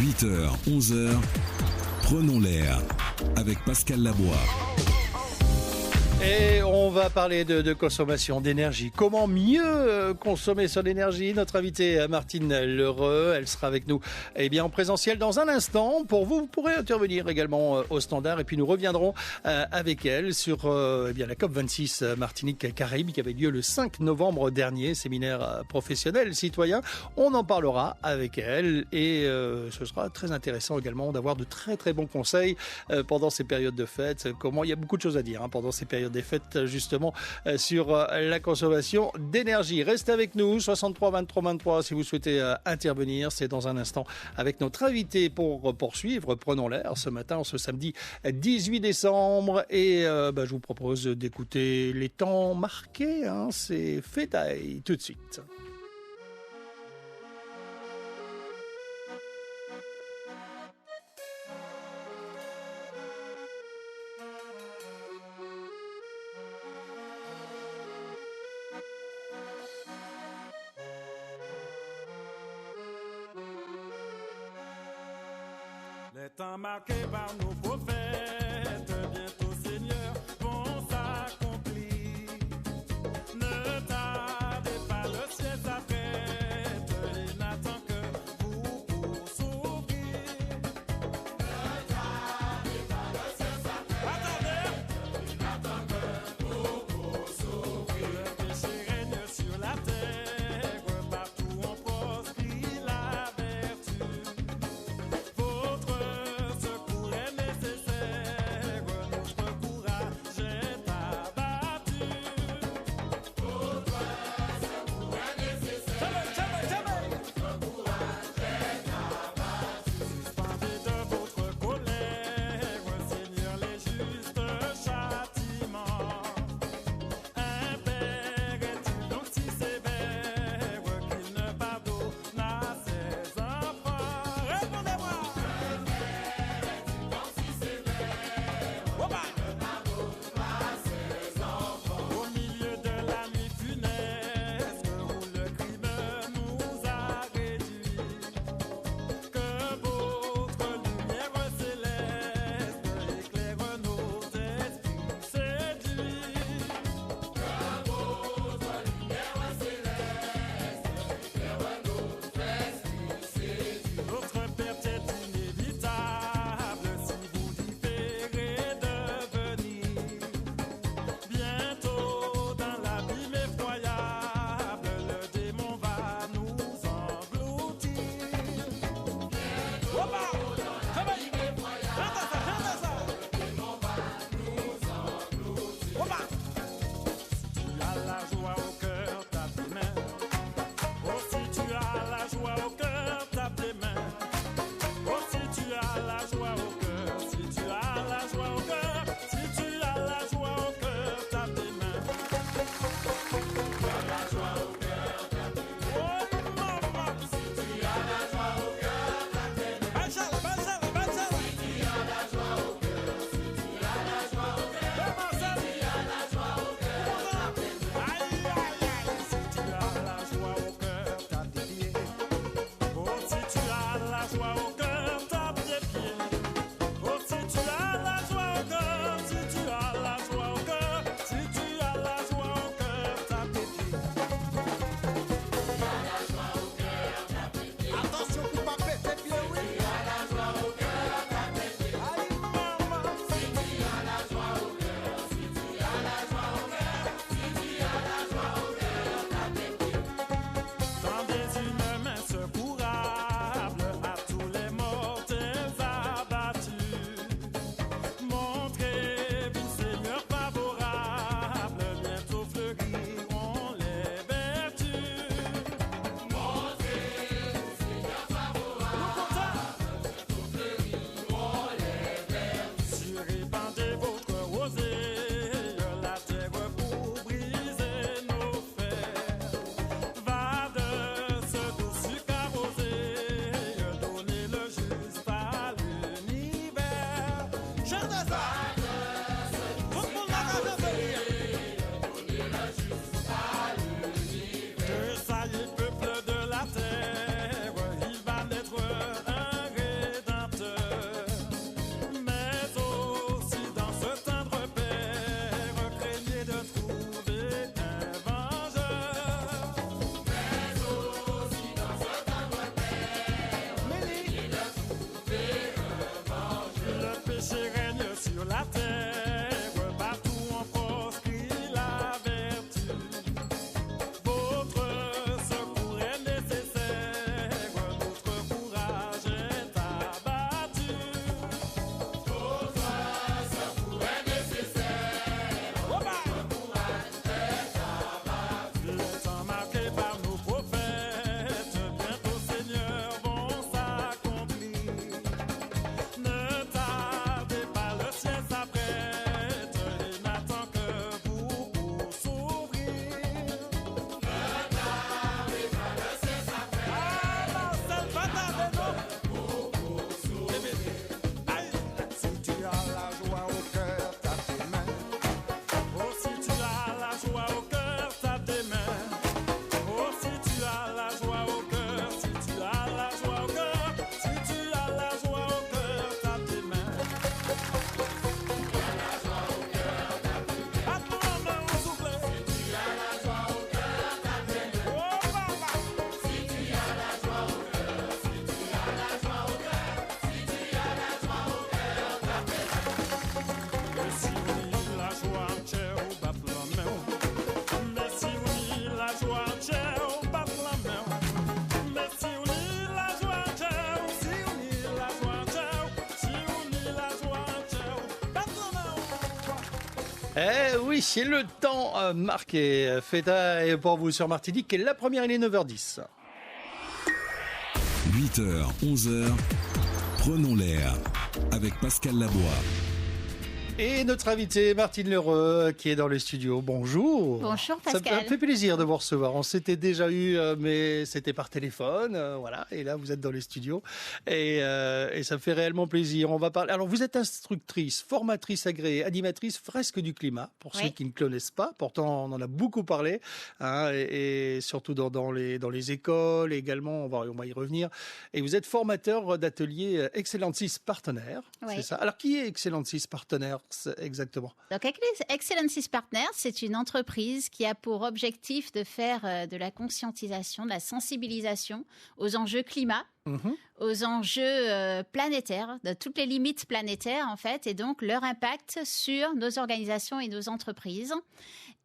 8h, 11h, prenons l'air avec Pascal Labois. Et on va parler de consommation d'énergie. Comment mieux consommer son énergie? Notre invitée Martine Lheureux, elle sera avec nous en présentiel dans un instant. Pour vous, vous pourrez intervenir également au standard. Et puis nous reviendrons avec elle sur la COP26 Martinique-Caraïbes qui avait lieu le 5 novembre dernier, séminaire professionnel citoyen. On en parlera avec elle et ce sera très intéressant également d'avoir de très très bons conseils pendant ces périodes de fêtes. Il y a beaucoup de choses à dire pendant ces périodes des fêtes justement sur la consommation d'énergie. Restez avec nous, 63 23 23 si vous souhaitez intervenir. C'est dans un instant avec notre invité pour poursuivre Prenons l'air ce matin, ce samedi 18 décembre. Et je vous propose d'écouter les temps marqués. C'est Fetaï tout de suite. Les temps marqués par nos prophètes, bientôt Seigneur, vont s'accomplir. Ne tardez pas, le ciel s'apprête, il n'attend que vous pour s'ouvrir. Ne tardez pas, le ciel s'apprête, il n'attend que vous pour s'ouvrir. Le péché règne sur la terre, partout on proscrit la vertu. Votre secours est nécessaire. Eh oui, c'est le temps marqué. Feta et pour vous sur Martinique, et la première, il est 9h10. 8h, 11h, prenons l'air avec Pascal Labois. Et notre invité, Martine Lheureux, qui est dans le studio. Bonjour. Bonjour Ça Pascal. me fait plaisir de vous recevoir. On s'était déjà eu, mais c'était par téléphone, voilà. Et là, vous êtes dans les studios, et ça me fait réellement plaisir. On va parler. Alors, vous êtes instructrice, formatrice agréée, animatrice fresque du climat. Pour ceux qui ne connaissent pas, pourtant on en a beaucoup parlé, hein, et surtout dans les écoles également. On va y revenir. Et vous êtes formateur d'ateliers Excellensis Partenaires. Oui. C'est ça. Alors, qui est Excellensis Partenaires exactement? Donc, Excellensis Partners, c'est une entreprise qui a pour objectif de faire de la conscientisation, de la sensibilisation aux enjeux climat, aux enjeux planétaires, de toutes les limites planétaires en fait, et donc leur impact sur nos organisations et nos entreprises,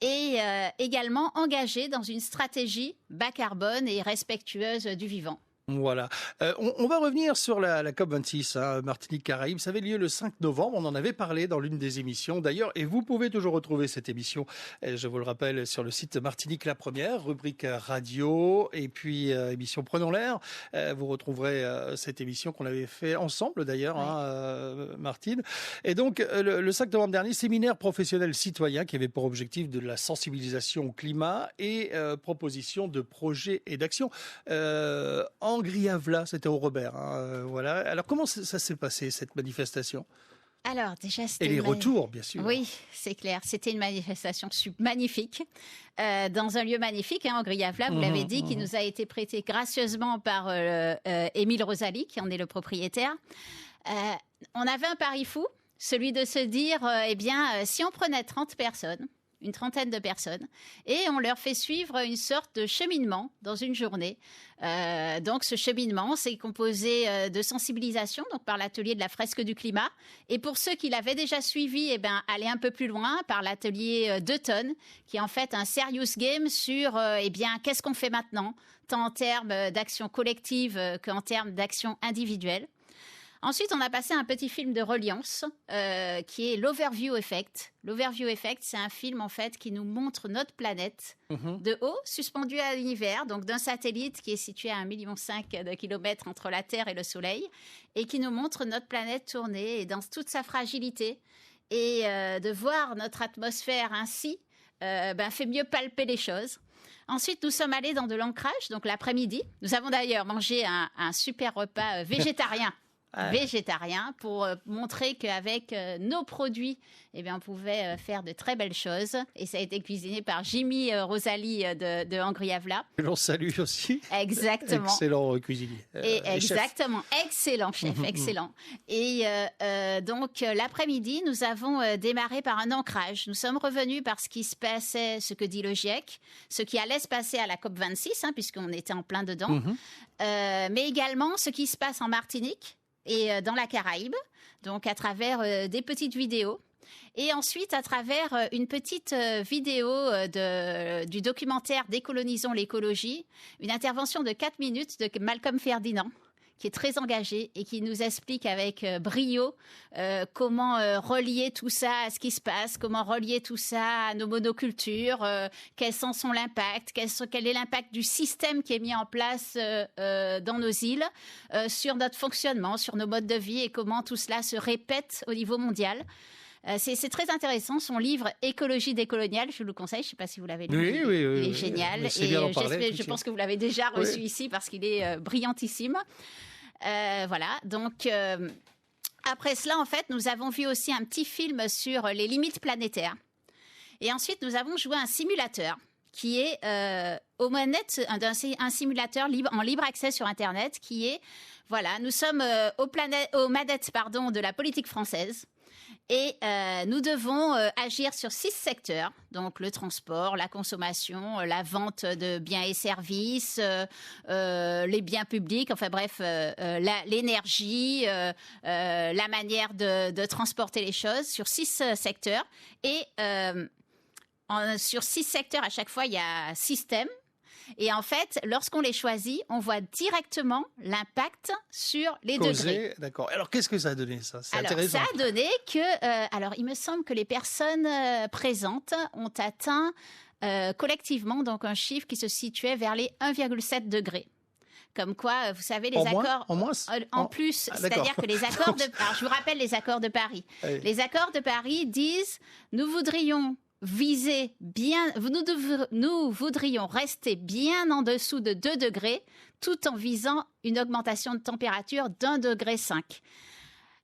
et également engagé dans une stratégie bas carbone et respectueuse du vivant. Voilà. On va revenir sur la COP26, hein, Martinique-Caraïbes. Ça avait lieu le 5 novembre. On en avait parlé dans l'une des émissions d'ailleurs. Et vous pouvez toujours retrouver cette émission, je vous le rappelle, sur le site Martinique la Première, rubrique radio. Et puis émission Prenons l'air. Vous retrouverez cette émission qu'on avait fait ensemble d'ailleurs, Martine. Et donc le 5 novembre dernier, séminaire professionnel citoyen qui avait pour objectif de la sensibilisation au climat et proposition de projets et d'actions. En Griavla, c'était au Robert. Hein, voilà. Alors, comment ça s'est passé, cette manifestation? Alors, déjà, c'était... Et les retours, bien sûr. Oui, c'est clair. C'était une manifestation magnifique, dans un lieu magnifique, hein, en Griavla, vous l'avez dit, qui nous a été prêté gracieusement par Émile Rosalie, qui en est le propriétaire. On avait un pari fou, celui de se dire, si on prenait 30 personnes, une trentaine de personnes, et on leur fait suivre une sorte de cheminement dans une journée. Donc ce cheminement, c'est composé de sensibilisation, donc par l'atelier de la fresque du climat, et pour ceux qui l'avaient déjà suivi, aller un peu plus loin par l'atelier 2 tonnes, qui est en fait un serious game sur qu'est-ce qu'on fait maintenant, tant en termes d'action collective qu'en termes d'action individuelle. Ensuite, on a passé un petit film de reliance qui est l'Overview Effect. L'Overview Effect, c'est un film en fait qui nous montre notre planète de haut, suspendue à l'univers, donc d'un satellite qui est situé à 1,5 million de kilomètres entre la Terre et le Soleil, et qui nous montre notre planète tourner et dans toute sa fragilité. Et de voir notre atmosphère ainsi fait mieux palper les choses. Ensuite, nous sommes allés dans de l'ancrage, donc l'après-midi. Nous avons d'ailleurs mangé un super repas végétarien. Végétarien pour montrer qu'avec nos produits, on pouvait faire de très belles choses. Et ça a été cuisiné par Jimmy Rosalie de Angriavla. Que l'on salue aussi. Exactement. Excellent cuisinier. Exactement. Excellent chef, excellent. Et donc, l'après-midi, nous avons démarré par un ancrage. Nous sommes revenus par ce qui se passait, ce que dit le GIEC, ce qui allait se passer à la COP26, hein, puisqu'on était en plein dedans, mais également ce qui se passe en Martinique et dans la Caraïbe, donc à travers des petites vidéos. Et ensuite, à travers une petite vidéo du documentaire Décolonisons l'écologie, une intervention de 4 minutes de Malcolm Ferdinand, qui est très engagé et qui nous explique avec brio comment relier tout ça à ce qui se passe, comment relier tout ça à nos monocultures, quels sont l'impact, quel est l'impact du système qui est mis en place dans nos îles, sur notre fonctionnement, sur nos modes de vie et comment tout cela se répète au niveau mondial. C'est très intéressant, son livre Écologie décoloniale, je vous le conseille, je ne sais pas si vous l'avez lu, oui, il est génial, et je pense que vous l'avez déjà reçu ici parce qu'il est brillantissime. Voilà, donc après cela, en fait, nous avons vu aussi un petit film sur les limites planétaires. Et ensuite, nous avons joué un simulateur qui est aux manettes, un simulateur en libre accès sur Internet qui est, voilà, nous sommes aux manettes de la politique française. Et nous devons agir sur 6 secteurs, donc le transport, la consommation, la vente de biens et services, les biens publics, enfin bref, l'énergie, la manière de transporter les choses, sur 6 secteurs. Et sur 6 secteurs, à chaque fois, il y a 6 thèmes. Et en fait, lorsqu'on les choisit, on voit directement l'impact sur les degrés. D'accord. Alors, qu'est-ce que ça a donné, ça? C'est Alors, intéressant. ça a donné que, alors, il me semble que les personnes présentes ont atteint collectivement donc un chiffre qui se situait vers les 1,7 degrés. Comme quoi, vous savez, les accords... En plus, c'est-à-dire que les accords de... Alors, je vous rappelle les accords de Paris. Oui. Les accords de Paris disent « Nous voudrions viser bien... Nous voudrions rester bien en dessous de 2 degrés tout en visant une augmentation de température d'1,5 degré. »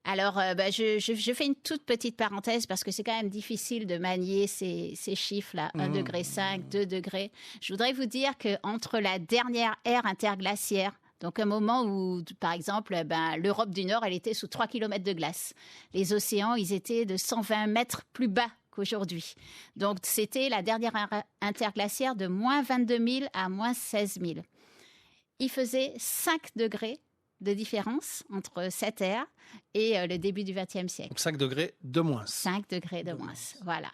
Alors, je fais une toute petite parenthèse parce que c'est quand même difficile de manier ces chiffres-là, 1,5 degré, 2 degrés. Je voudrais vous dire qu'entre la dernière ère interglaciaire, donc un moment où, par exemple, l'Europe du Nord, elle était sous 3 km de glace. Les océans, ils étaient de 120 mètres plus bas qu'aujourd'hui. Donc, c'était la dernière ère interglaciaire de moins 22 000 à moins 16 000. Il faisait 5 degrés de différence entre cette ère et le début du XXe siècle. Donc 5 degrés de moins. 5 degrés de moins, voilà.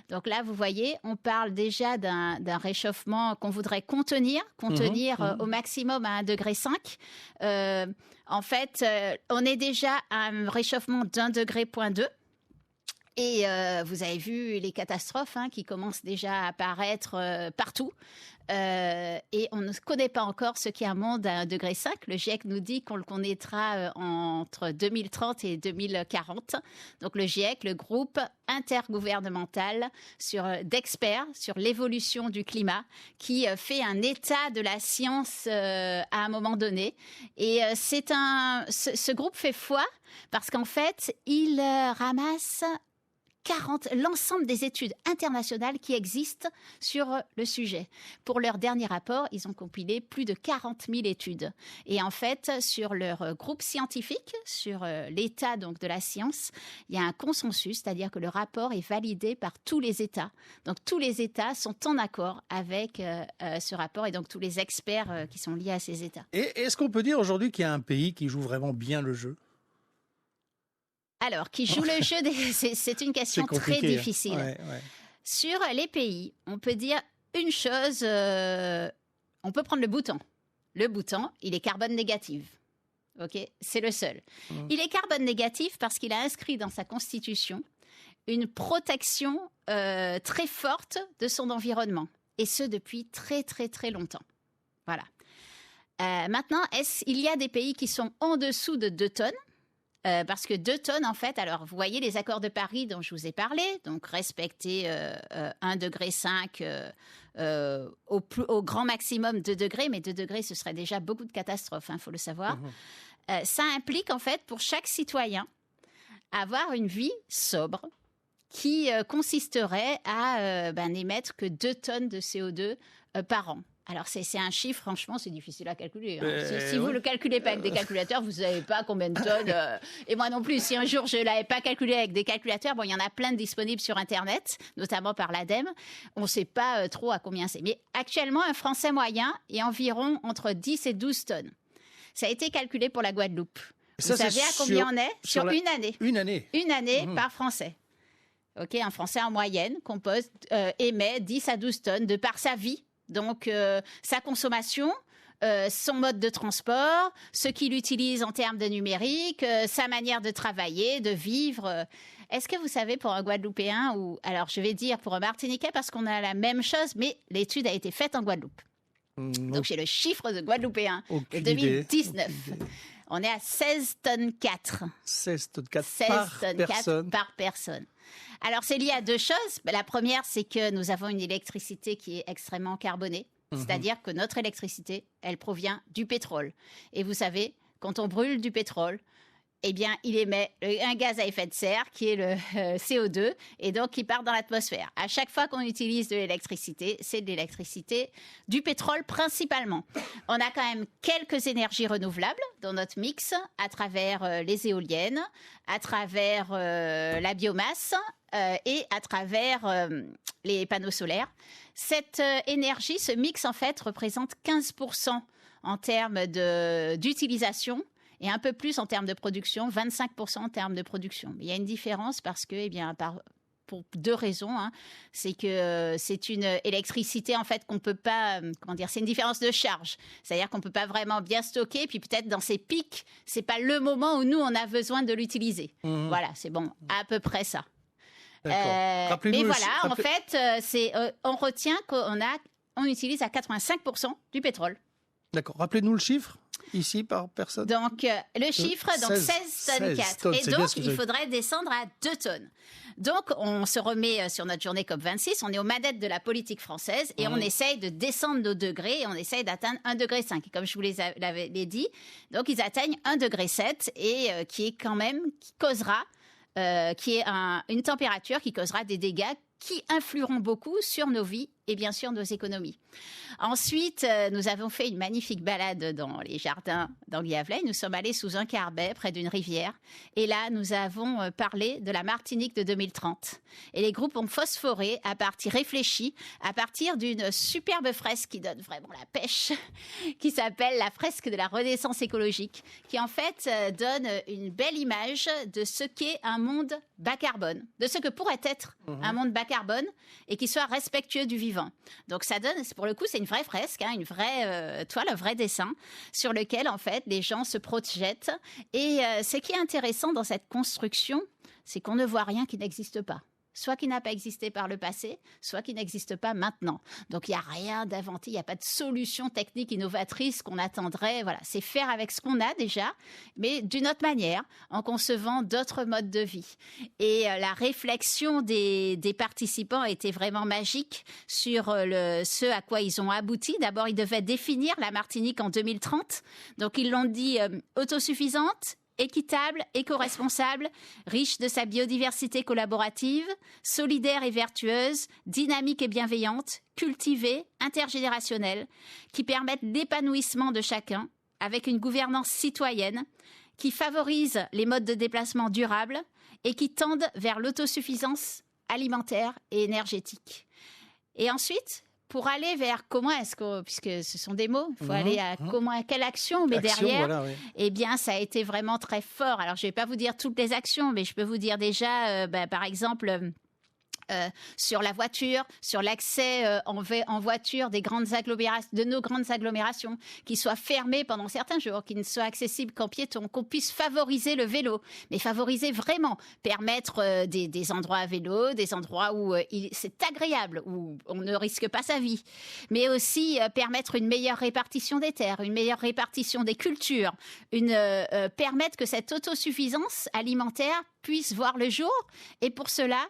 Donc là, vous voyez, on parle déjà d'un réchauffement qu'on voudrait contenir au maximum à 1,5 degré. En fait, on est déjà à un réchauffement d'1,2 degré. Et vous avez vu les catastrophes qui commencent déjà à apparaître partout. Et on ne connaît pas encore ce qu'est un monde à 1,5 degré. Le GIEC nous dit qu'on le connaîtra entre 2030 et 2040. Donc le GIEC, le groupe intergouvernemental d'experts sur l'évolution du climat, qui fait un état de la science à un moment donné. Et ce groupe fait foi parce qu'en fait, il ramasse l'ensemble des études internationales qui existent sur le sujet. Pour leur dernier rapport, ils ont compilé plus de 40 000 études. Et en fait, sur leur groupe scientifique, sur l'état donc de la science, il y a un consensus, c'est-à-dire que le rapport est validé par tous les États. Donc tous les États sont en accord avec ce rapport et donc tous les experts qui sont liés à ces États. Et est-ce qu'on peut dire aujourd'hui qu'il y a un pays qui joue vraiment bien le jeu? Alors, qui joue le jeu, c'est une question très difficile. Ouais. Sur les pays, on peut dire une chose, on peut prendre le Bhoutan. Le Bhoutan, il est carbone négatif. Ok, c'est le seul. Il est carbone négatif parce qu'il a inscrit dans sa constitution une protection très forte de son environnement. Et ce, depuis très, très, très longtemps. Voilà. Maintenant, il y a des pays qui sont en dessous de 2 tonnes. Parce que 2 tonnes, en fait, alors vous voyez les accords de Paris dont je vous ai parlé, donc respecter 1,5 degré au grand maximum 2 degrés, mais 2 degrés, ce serait déjà beaucoup de catastrophes, faut le savoir. Ça implique, en fait, pour chaque citoyen, avoir une vie sobre qui consisterait à n'émettre que 2 tonnes de CO2 par an. Alors, c'est un chiffre, franchement, c'est difficile à calculer. Si vous ne le calculez pas avec des calculateurs, vous ne savez pas combien de tonnes. Et moi non plus, si un jour je ne l'avais pas calculé avec des calculateurs, il y en a plein de disponibles sur Internet, notamment par l'ADEME. On ne sait pas trop à combien c'est. Mais actuellement, un Français moyen est environ entre 10 et 12 tonnes. Ça a été calculé pour la Guadeloupe. Vous savez à combien on est? Sur une année. Une année. Une année par Français. Ok, un Français en moyenne émet 10 à 12 tonnes de par sa vie. Donc, sa consommation, son mode de transport, ce qu'il utilise en termes de numérique, sa manière de travailler, de vivre. Est-ce que vous savez pour un Guadeloupéen, alors je vais dire pour un Martiniquais parce qu'on a la même chose, mais l'étude a été faite en Guadeloupe. Donc, j'ai le chiffre de Guadeloupéen de 2019. On est à 16 tonnes 4. 16 tonnes 4 par personne. Alors, c'est lié à 2 choses. La première, c'est que nous avons une électricité qui est extrêmement carbonée. C'est-à-dire que notre électricité, elle provient du pétrole. Et vous savez, quand on brûle du pétrole, eh bien, il émet un gaz à effet de serre qui est le CO2 et donc qui part dans l'atmosphère. À chaque fois qu'on utilise de l'électricité, c'est de l'électricité du pétrole principalement. On a quand même quelques énergies renouvelables dans notre mix à travers les éoliennes, à travers la biomasse et à travers les panneaux solaires. Cette énergie, ce mix en fait représente 15% en termes d'utilisation. Et un peu plus en termes de production, 25% en termes de production. Mais il y a une différence parce que, pour deux raisons. Hein. C'est que c'est une électricité en fait qu'on peut pas, c'est une différence de charge. C'est-à-dire qu'on peut pas vraiment bien stocker. Puis peut-être dans ces pics, c'est pas le moment où nous on a besoin de l'utiliser. Voilà, c'est bon, à peu près ça. Mais voilà, en fait, on retient on utilise à 85% du pétrole. D'accord. Rappelez-nous le chiffre. Ici, par personne. Donc, le chiffre, 16 tonnes 4. Et donc, il faudrait descendre à 2 tonnes. Donc, on se remet sur notre journée COP26. On est aux manettes de la politique française et on essaye de descendre nos degrés et on essaye d'atteindre 1,5 degré. Et comme je vous l'avais dit, donc ils atteignent 1,7 degré et qui est quand même, qui est une température qui causera des dégâts qui influeront beaucoup sur nos vies et bien sûr nos économies. Ensuite, nous avons fait une magnifique balade dans les jardins d'Anguiavelay. Nous sommes allés sous un carbet près d'une rivière. Et là, nous avons parlé de la Martinique de 2030. Et les groupes ont phosphoré réfléchi à partir d'une superbe fresque qui donne vraiment la pêche, qui s'appelle la fresque de la renaissance écologique, qui en fait donne une belle image de ce qu'est un monde bas carbone, de ce que pourrait être un monde bas carbone et qui soit respectueux du vivant. Donc ça donne, pour le coup, c'est une vraie fresque, une vraie toile, un vrai dessin sur lequel en fait les gens se projettent. Et ce qui est intéressant dans cette construction, c'est qu'on ne voit rien qui n'existe pas. Soit qui n'a pas existé par le passé, soit qui n'existe pas maintenant. Donc il n'y a rien d'inventé, il n'y a pas de solution technique innovatrice qu'on attendrait. Voilà, c'est faire avec ce qu'on a déjà, mais d'une autre manière, en concevant d'autres modes de vie. Et la réflexion des participants était vraiment magique sur ce à quoi ils ont abouti. D'abord, ils devaient définir la Martinique en 2030. Donc ils l'ont dit autosuffisante, équitable, éco-responsable, riche de sa biodiversité collaborative, solidaire et vertueuse, dynamique et bienveillante, cultivée, intergénérationnelle, qui permette l'épanouissement de chacun avec une gouvernance citoyenne qui favorise les modes de déplacement durables et qui tendent vers l'autosuffisance alimentaire et énergétique. Et ensuite, pour aller vers comment est-ce que, puisque ce sont des mots, il faut aller à quelle action on met derrière. Voilà, oui. Eh bien, ça a été vraiment très fort. Alors, je ne vais pas vous dire toutes les actions, mais je peux vous dire déjà, par exemple, sur la voiture, sur l'accès en voiture de nos grandes agglomérations, qui soient fermées pendant certains jours, qui ne soient accessibles qu'en piéton, qu'on puisse favoriser le vélo, mais favoriser vraiment, permettre des endroits à vélo, des endroits où c'est agréable, où on ne risque pas sa vie, mais aussi permettre une meilleure répartition des terres, une meilleure répartition des cultures, permettre que cette autosuffisance alimentaire puisse voir le jour, et pour cela,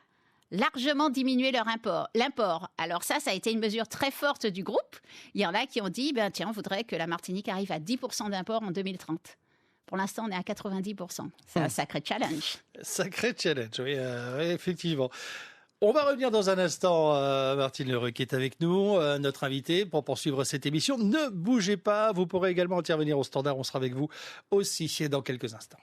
largement diminuer l'import. Alors ça a été une mesure très forte du groupe. Il y en a qui ont dit, on voudrait que la Martinique arrive à 10% d'import en 2030. Pour l'instant, on est à 90%. C'est un sacré challenge. Sacré challenge, oui, effectivement. On va revenir dans un instant, Martine L'Heureux qui est avec nous, notre invitée, pour poursuivre cette émission. Ne bougez pas, vous pourrez également intervenir au standard, on sera avec vous aussi dans quelques instants.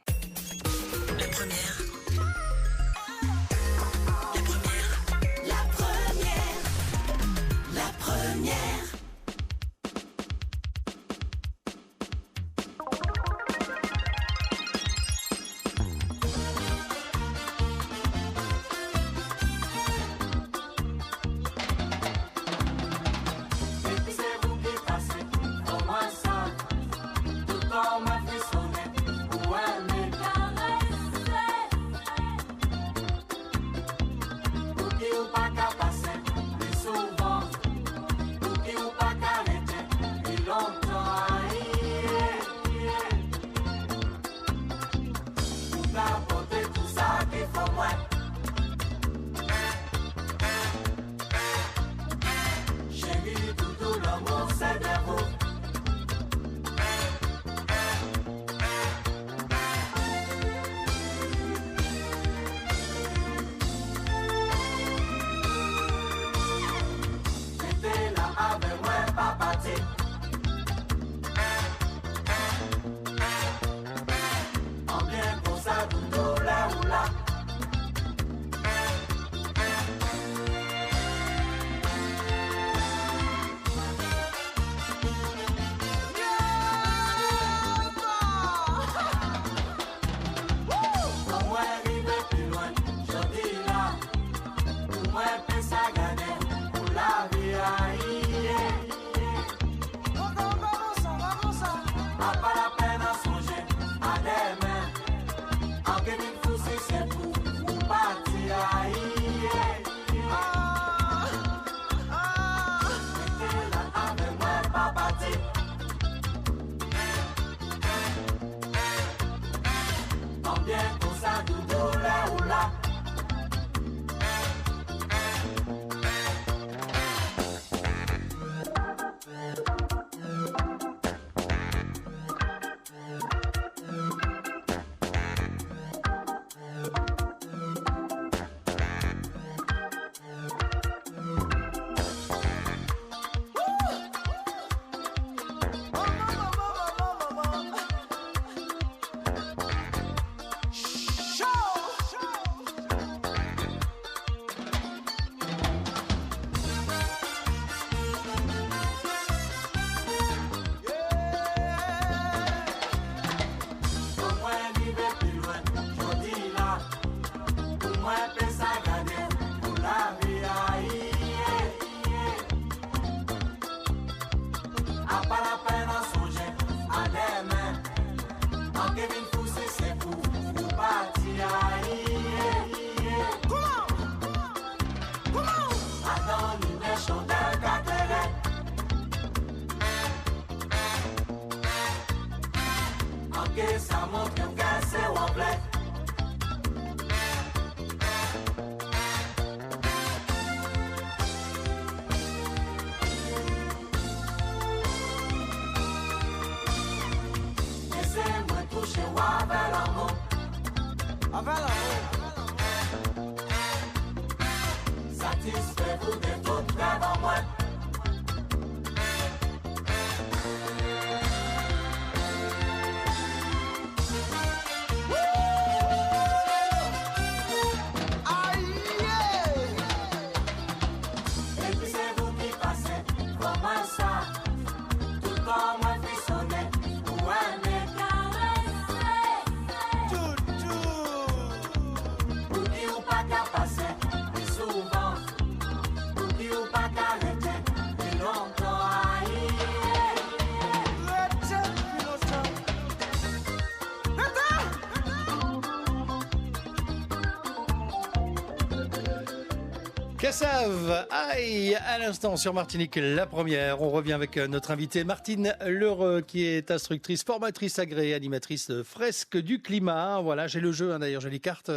Cassave, aïe, à l'instant sur Martinique, la première. On revient avec notre invitée Martine Lheureux, qui est instructrice, formatrice agréée, animatrice de fresques du climat. Voilà, j'ai le jeu, d'ailleurs, j'ai les cartes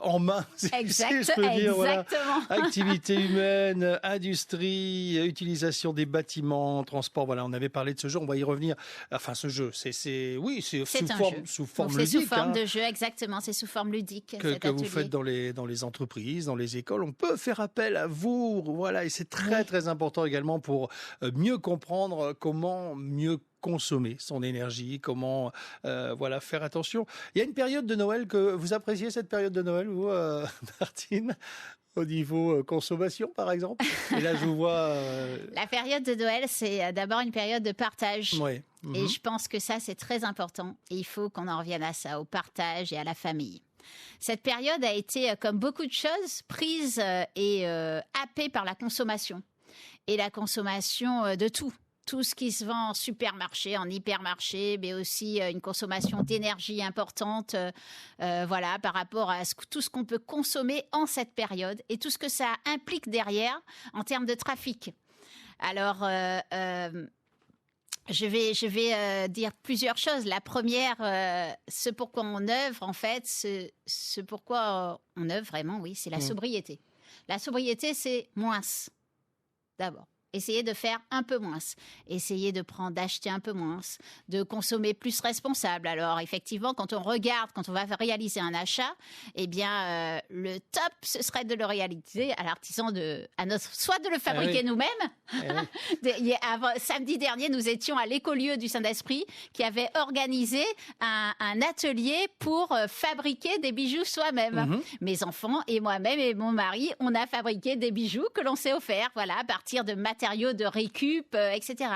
en main. Si je peux dire, voilà. Activité humaine, industrie, utilisation des bâtiments, transport. Voilà, on avait parlé de ce jeu, on va y revenir. Enfin, ce jeu, c'est sous forme ludique. C'est sous forme de jeu, exactement, c'est sous forme ludique. Que vous faites dans les entreprises, dans les écoles. On peut faire appel à vous, voilà, et c'est très très important également pour mieux comprendre comment mieux consommer son énergie, comment voilà, faire attention. Il y a une période de Noël que vous appréciez, cette période de Noël, vous, Martine, au niveau consommation, par exemple. Et là, je vous vois... La période de Noël, c'est d'abord une période de partage. Oui. Et je pense que ça, c'est très important. Et il faut qu'on en revienne à ça, au partage et à la famille. Cette période a été, comme beaucoup de choses, prise et happée par la consommation. Et la consommation de tout. Tout ce qui se vend en supermarché, en hypermarché, mais aussi une consommation d'énergie importante, voilà, par rapport à tout ce qu'on peut consommer en cette période et tout ce que ça implique derrière en termes de trafic. Alors, je vais dire plusieurs choses. La première, ce pourquoi on œuvre, en fait, ce pourquoi on œuvre vraiment, oui, c'est la sobriété. La sobriété, c'est moins, d'abord. Essayez de faire un peu moins. Essayez d'acheter un peu moins, de consommer plus responsable. Alors, effectivement, quand on va réaliser un achat, eh bien, le top, ce serait de le réaliser à l'artisan, soit de le fabriquer nous-mêmes. Samedi dernier, nous étions à l'écolieu du Saint-Esprit qui avait organisé un atelier pour fabriquer des bijoux soi-même. Mes enfants et moi-même et mon mari, on a fabriqué des bijoux que l'on s'est offerts, voilà, à partir de matériaux de récup, etc.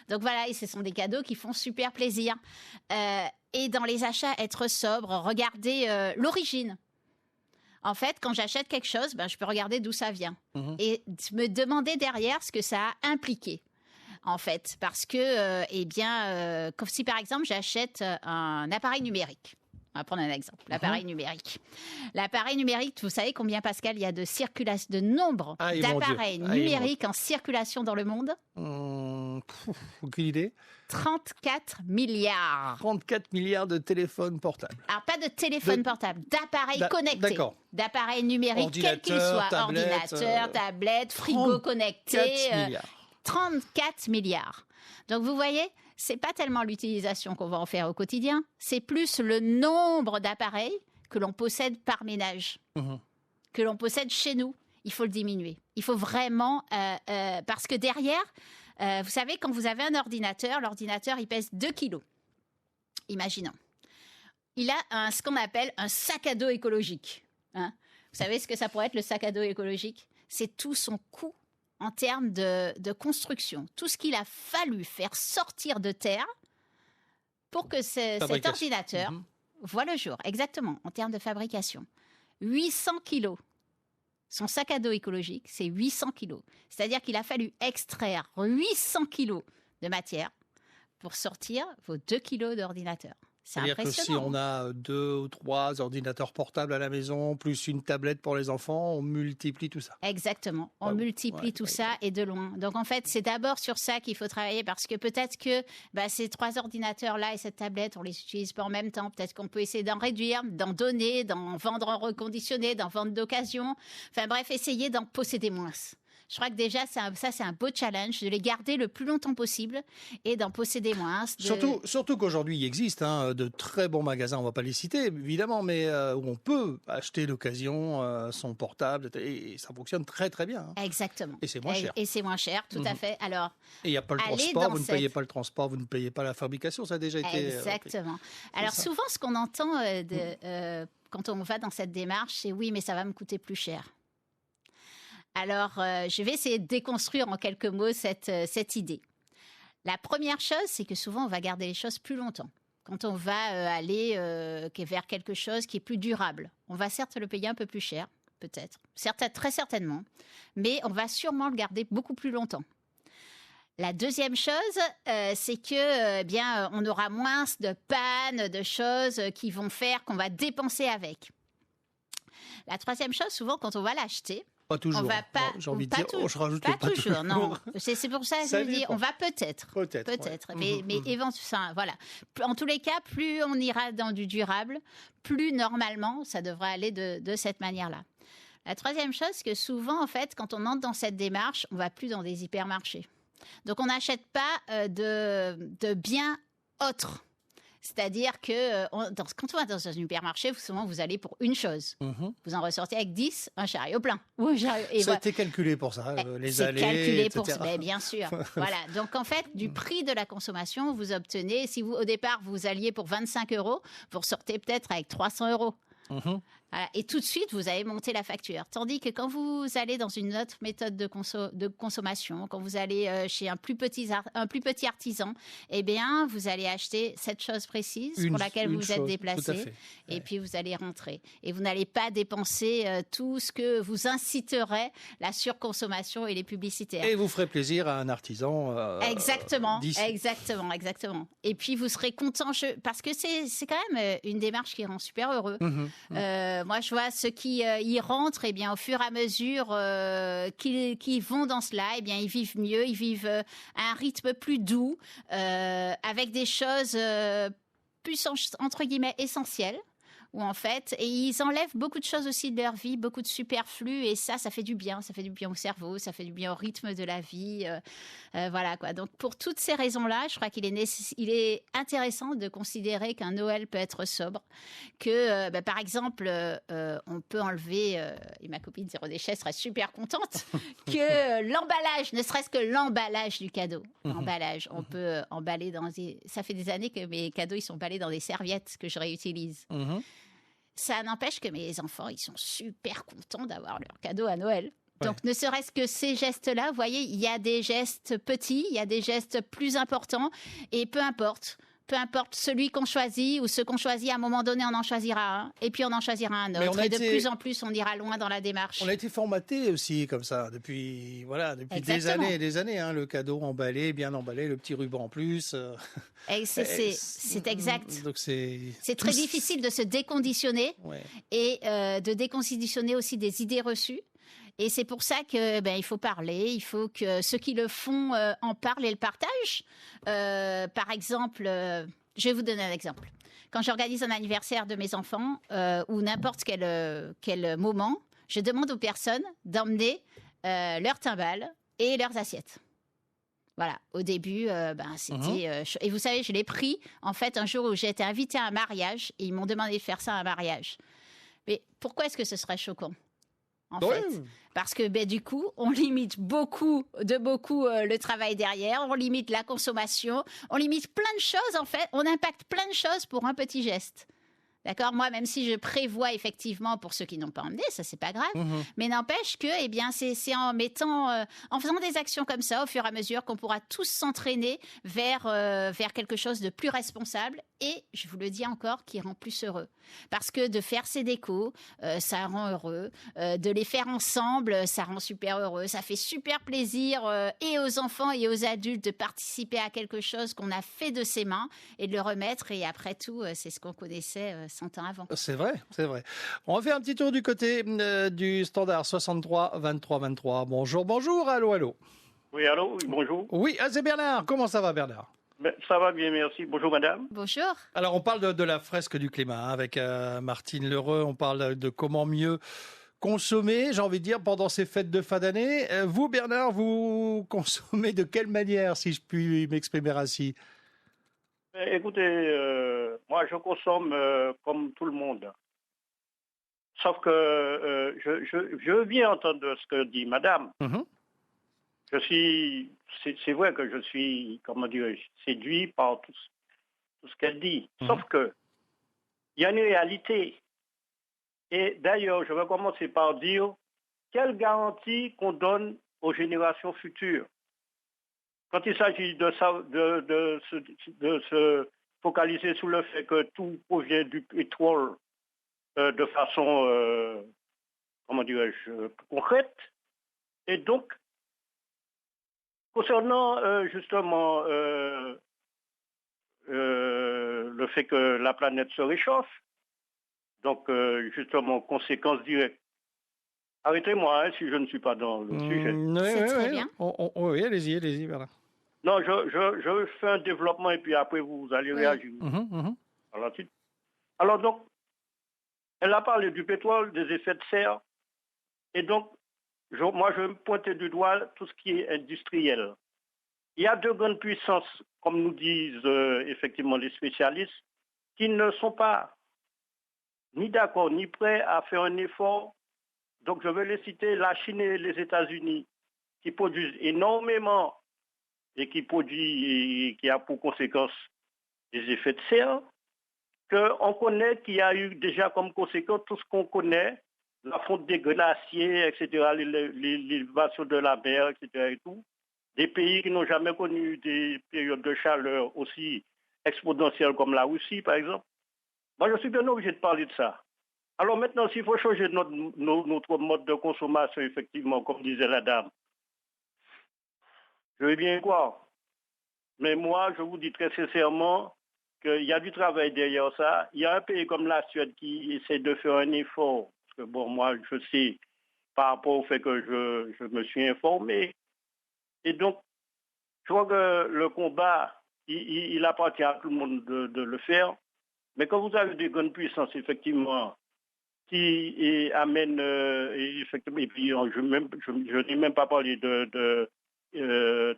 Donc voilà, et ce sont des cadeaux qui font super plaisir. Et dans les achats, être sobre, regarder l'origine. En fait, quand j'achète quelque chose, je peux regarder d'où ça vient et me demander derrière ce que ça a impliqué. En fait, parce que, si par exemple j'achète un appareil numérique. On va prendre un exemple, l'appareil numérique. L'appareil numérique, vous savez combien, Pascal, il y a de nombre d'appareils numériques en circulation dans le monde ? Aucune idée. 34 milliards. 34 milliards de téléphones portables. Alors, pas de téléphones portables, d'appareils connectés. D'accord. D'appareils numériques, quels qu'ils soient. Ordinateurs, tablettes, frigos connectés. 34 milliards. Donc, vous voyez, c'est pas tellement l'utilisation qu'on va en faire au quotidien, c'est plus le nombre d'appareils que l'on possède par ménage, que l'on possède chez nous. Il faut le diminuer. Il faut vraiment... parce que derrière, vous savez, quand vous avez un ordinateur, l'ordinateur, il pèse 2 kilos. Imaginons. Il a ce qu'on appelle un sac à dos écologique. Hein. Vous savez ce que ça pourrait être, le sac à dos écologique ? C'est tout son coût en termes de construction. Tout ce qu'il a fallu faire sortir de terre pour que cet ordinateur voit le jour. Exactement, en termes de fabrication. 800 kilos. Son sac à dos écologique, c'est 800 kilos. C'est-à-dire qu'il a fallu extraire 800 kilos de matière pour sortir vos 2 kilos d'ordinateur. C'est C'est-à-dire que si impressionnant. on a 2 ou 3 ordinateurs portables à la maison, plus une tablette pour les enfants, on multiplie tout ça. Exactement. On Ah oui, multiplie ouais, tout ouais, ça et de loin. Donc en fait, c'est d'abord sur ça qu'il faut travailler parce que peut-être que ces 3 ordinateurs-là et cette tablette, on les utilise pas en même temps. Peut-être qu'on peut essayer d'en réduire, d'en donner, d'en vendre en reconditionné, d'en vendre d'occasion. Enfin bref, essayer d'en posséder moins. Je crois que déjà, c'est un beau challenge de les garder le plus longtemps possible et d'en posséder moins. Surtout qu'aujourd'hui, il existe de très bons magasins, on ne va pas les citer évidemment, mais où on peut acheter d'occasion son portable et ça fonctionne très très bien. Exactement. Et c'est moins cher. Et c'est moins cher, tout à fait. Alors, Et il n'y a pas le allez transport, dans vous ne payez pas le transport, vous ne payez pas la fabrication, ça a déjà été... exactement. Alors ça. souvent, ce qu'on entend quand on va dans cette démarche, c'est oui, mais ça va me coûter plus cher. Alors, je vais essayer de déconstruire en quelques mots cette idée. La première chose, c'est que souvent, on va garder les choses plus longtemps. Quand on va aller vers quelque chose qui est plus durable, on va certes le payer un peu plus cher, peut-être, très certainement, mais on va sûrement le garder beaucoup plus longtemps. La deuxième chose, c'est que on aura moins de pannes, de choses qui vont faire qu'on va dépenser avec. La troisième chose, souvent, quand on va l'acheter, Pas toujours. on va pas, Bon, j'ai envie de pas dire, tout- je rajoute pas le pas toujours, non. toujours. C'est pour ça que Ça je dis, dépend. on va peut-être. Peut-être. Ouais. Mais éventuellement, voilà. En tous les cas, plus on ira dans du durable, plus normalement, ça devrait aller de cette manière-là. La troisième chose, c'est que souvent, en fait, quand on entre dans cette démarche, on va plus dans des hypermarchés. Donc, on n'achète pas de biens autres. C'est-à-dire que quand on va dans un supermarché, souvent, vous allez pour une chose. Mhm. Vous en ressortez avec 10, un chariot plein. Et Ça a voilà. été calculé pour ça, les C'est allées, calculé etc. pour ça, ben, bien sûr. Voilà. Donc en fait, du prix de la consommation, vous obtenez, si vous au départ vous alliez pour 25 €, vous ressortez peut-être avec 300 €. Mhm. Voilà. Et tout de suite, vous avez monté la facture. Tandis que quand vous allez dans une autre méthode de consommation, quand vous allez chez un plus petit artisan, eh bien, vous allez acheter cette chose précise pour laquelle vous vous êtes tout à déplacé. fait. Et puis, vous allez rentrer. Et vous n'allez pas dépenser tout ce que vous inciterait la surconsommation et les publicitaires. Et vous ferez plaisir à un artisan. Exactement, d'ici. exactement. Et puis vous serez content parce que c'est quand même une démarche qui rend super heureux. Mhm. Moi, je vois ceux qui y rentrent, et bien au fur et à mesure qu'ils vont dans cela, et bien ils vivent mieux, ils vivent à un rythme plus doux, avec des choses plus entre guillemets essentielles. Où en fait, et ils enlèvent beaucoup de choses aussi de leur vie, beaucoup de superflu, et ça fait du bien au cerveau, ça fait du bien au rythme de la vie, voilà quoi. Donc pour toutes ces raisons-là, je crois qu'il est intéressant de considérer qu'un Noël peut être sobre, que par exemple, on peut enlever, et ma copine Zéro Déchet serait super contente, que l'emballage, ne serait-ce que l'emballage du cadeau, l'emballage, on peut emballer ça fait des années que mes cadeaux ils sont emballés dans des serviettes que je réutilise. Mhm. Ça n'empêche que mes enfants, ils sont super contents d'avoir leur cadeau à Noël. Donc, ne serait-ce que ces gestes-là, vous voyez, il y a des gestes petits, il y a des gestes plus importants, et peu importe celui qu'on choisit ou ce qu'on choisit, à un moment donné, on en choisira un, et puis on en choisira un Mais autre. Et de plus en plus, on ira loin dans la démarche. On a été formaté aussi comme ça depuis des Exactement. années et des années. Le cadeau emballé, bien emballé, le petit ruban en plus. Et c'est exact. Donc C'est très difficile de se déconditionner Ouais. et de déconditionner aussi des idées reçues. Et c'est pour ça que il faut parler, il faut que ceux qui le font en parlent et le partagent. Par exemple, je vais vous donner un exemple. Quand j'organise un anniversaire de mes enfants ou n'importe quel moment, je demande aux personnes d'emmener leurs timbales et leurs assiettes. Voilà, au début, c'était... et vous savez, je l'ai pris, en fait, un jour où j'ai été invitée à un mariage, et ils m'ont demandé de faire ça à un mariage. Mais pourquoi est-ce que ce serait choquant, en fait? Parce que du coup, on limite beaucoup le travail derrière, on limite la consommation, on limite plein de choses, en fait. On impacte plein de choses pour un petit geste. D'accord? Moi, même si je prévois effectivement pour ceux qui n'ont pas emmené, ça c'est pas grave, mais n'empêche que, c'est en faisant des actions comme ça, au fur et à mesure, qu'on pourra tous s'entraîner vers quelque chose de plus responsable et, je vous le dis encore, qui rend plus heureux. Parce que de faire ses décos, ça rend heureux. De les faire ensemble, ça rend super heureux. Ça fait super plaisir et aux enfants et aux adultes de participer à quelque chose qu'on a fait de ses mains et de le remettre. Et après tout, c'est ce qu'on connaissait 100 ans avant. C'est vrai, c'est vrai. On va faire un petit tour du côté du standard 63 23 23. Bonjour, bonjour, allô, allô. Oui, allô, oui, bonjour. Oui, c'est Bernard. Comment ça va, Bernard? Ben, ça va bien, merci. Bonjour, madame. Bonjour. Alors, on parle de la fresque du climat avec Martine Lheureux. On parle de comment mieux consommer, j'ai envie de dire, pendant ces fêtes de fin d'année. Vous, Bernard, vous consommez de quelle manière, si je puis m'exprimer ainsi? Écoutez, moi, je consomme comme tout le monde. Sauf que je veux bien entendre ce que dit madame. Mhm. C'est vrai que je suis, comment dirais-je, séduit par tout ce qu'elle dit. Sauf que, il y a une réalité. Et d'ailleurs, je vais commencer par dire, quelle garantie qu'on donne aux générations futures? Quand il s'agit de se focaliser sur le fait que tout provient du pétrole de façon, comment dirais-je, concrète, et donc, concernant justement le fait que la planète se réchauffe, donc justement conséquences directes. Arrêtez-moi si je ne suis pas dans le sujet. C'est très bien. Oui, allez-y, Bernard. Non, je fais un développement et puis après vous allez réagir. Alors donc, elle a parlé du pétrole, des effets de serre, et donc moi, je vais me pointer du doigt tout ce qui est industriel. Il y a deux grandes puissances, comme nous disent effectivement les spécialistes, qui ne sont pas ni d'accord ni prêts à faire un effort. Donc, je vais les citer, la Chine et les États-Unis, qui produisent énormément et qui a pour conséquence des effets de serre, qu'on connaît qu'il y a eu déjà comme conséquence tout ce qu'on connaît, la fonte des glaciers, etc., l'élévation de la mer, etc. et tout. Des pays qui n'ont jamais connu des périodes de chaleur aussi exponentielles comme la Russie, par exemple. Moi, je suis bien obligé de parler de ça. Alors maintenant, s'il faut changer notre mode de consommation, effectivement, comme disait la dame, je vais bien croire. Mais moi, je vous dis très sincèrement qu'il y a du travail derrière ça. Il y a un pays comme la Suède qui essaie de faire un effort. Parce que bon, moi, je sais par rapport au fait que je me suis informé. Et donc, je crois que le combat, il appartient à tout le monde de le faire. Mais quand vous avez des grandes puissances, effectivement, qui amènent, effectivement, et puis je n'ai même pas parlé de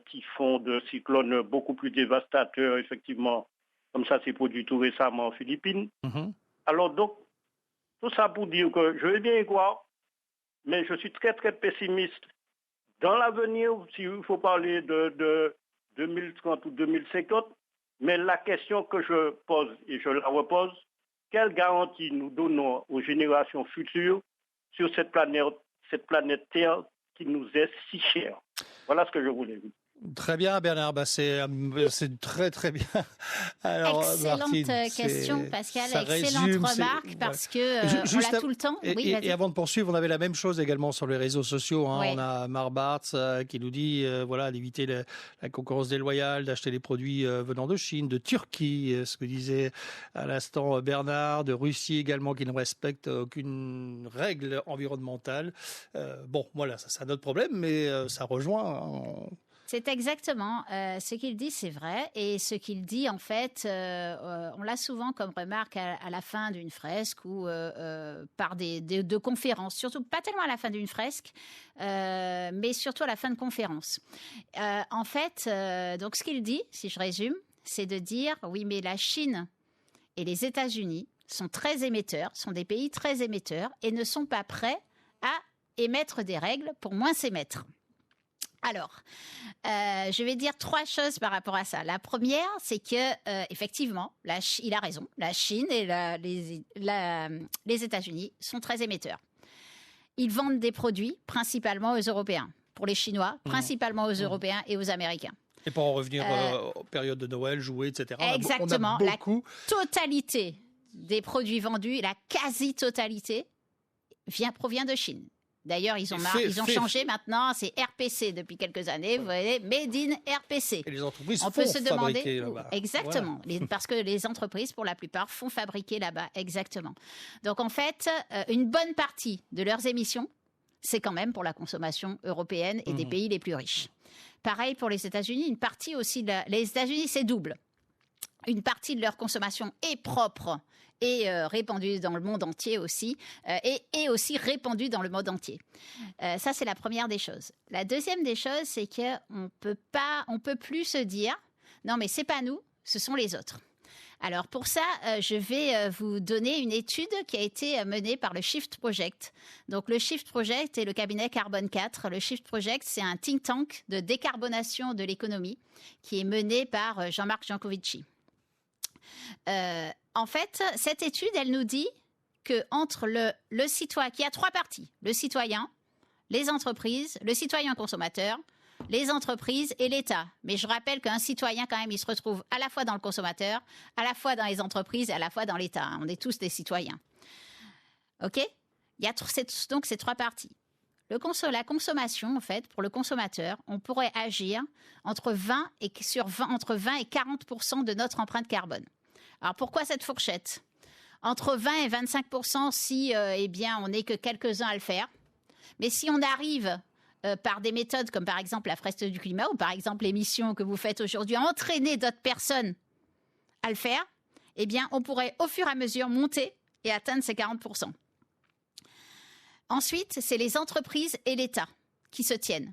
typhons, de cyclones beaucoup plus dévastateurs, effectivement, comme ça s'est produit tout récemment en Philippines. Alors donc, tout ça pour dire que je vais bien y croire, mais je suis très, très pessimiste. Dans l'avenir, s'il faut parler de 2030 ou 2050, mais la question que je pose, et je la repose, quelle garantie nous donnons aux générations futures sur cette planète Terre qui nous est si chère? Voilà ce que je voulais dire. Très bien, Bernard. C'est très, très bien. Alors, excellente Martine, question, Pascal. Excellente remarque, parce que on l'a tout le temps. Et avant de poursuivre, on avait la même chose également sur les réseaux sociaux. Oui. On a Marbarts qui nous dit d'éviter la concurrence déloyale, d'acheter les produits venant de Chine, de Turquie, ce que disait à l'instant Bernard, de Russie également, qui ne respecte aucune règle environnementale. Bon, voilà, ça c'est un autre problème, mais ça rejoint... C'est exactement ce qu'il dit, c'est vrai. Et ce qu'il dit, en fait, on l'a souvent comme remarque à la fin d'une fresque ou par de conférences. Surtout, pas tellement à la fin d'une fresque, mais surtout à la fin de conférences. En fait, donc ce qu'il dit, si je résume, c'est de dire, oui, mais la Chine et les États-Unis sont très émetteurs, sont des pays très émetteurs et ne sont pas prêts à émettre des règles pour moins s'émettre. Alors, je vais dire trois choses par rapport à ça. La première, c'est que effectivement, il a raison. La Chine et les États-Unis sont très émetteurs. Ils vendent des produits principalement aux Européens. Pour les Chinois, principalement aux Européens et aux Américains. Et pour en revenir aux périodes de Noël, jouets, etc. Exactement. On a beaucoup... La totalité des produits vendus, la quasi-totalité, provient de Chine. D'ailleurs, ils ont changé maintenant, c'est RPC depuis quelques années, vous voyez, Made in RPC. Et les entreprises On font peut se demander fabriquer là-bas. Exactement, parce que les entreprises, pour la plupart, font fabriquer là-bas, exactement. Donc en fait, une bonne partie de leurs émissions, c'est quand même pour la consommation européenne et des pays les plus riches. Pareil pour les États-Unis, une partie aussi, les États-Unis, c'est double. Une partie de leur consommation est propre et répandue dans le monde entier aussi, et aussi répandue dans le monde entier. Ça, c'est la première des choses. La deuxième des choses, c'est qu'on peut plus se dire, non mais c'est pas nous, ce sont les autres. Alors pour ça, je vais vous donner une étude qui a été menée par le Shift Project. Donc le Shift Project et le cabinet Carbone 4. Le Shift Project, c'est un think tank de décarbonation de l'économie qui est mené par Jean-Marc Jancovici. En fait, cette étude, elle nous dit que entre le citoyen, qu'il y a trois parties, le citoyen, les entreprises, le citoyen consommateur, les entreprises et l'État. Mais je rappelle qu'un citoyen, quand même, il se retrouve à la fois dans le consommateur, à la fois dans les entreprises et à la fois dans l'État. On est tous des citoyens. OK ? Il y a donc ces trois parties. La consommation, en fait, pour le consommateur, on pourrait agir entre 20 et 40% de notre empreinte carbone. Alors, pourquoi cette fourchette ? Entre 20 et 25% si, on n'est que quelques-uns à le faire. Mais si on arrive par des méthodes comme, par exemple, la fresque du climat ou, par exemple, l'émission que vous faites aujourd'hui, à entraîner d'autres personnes à le faire, on pourrait, au fur et à mesure, monter et atteindre ces 40%. Ensuite, c'est les entreprises et l'État qui se tiennent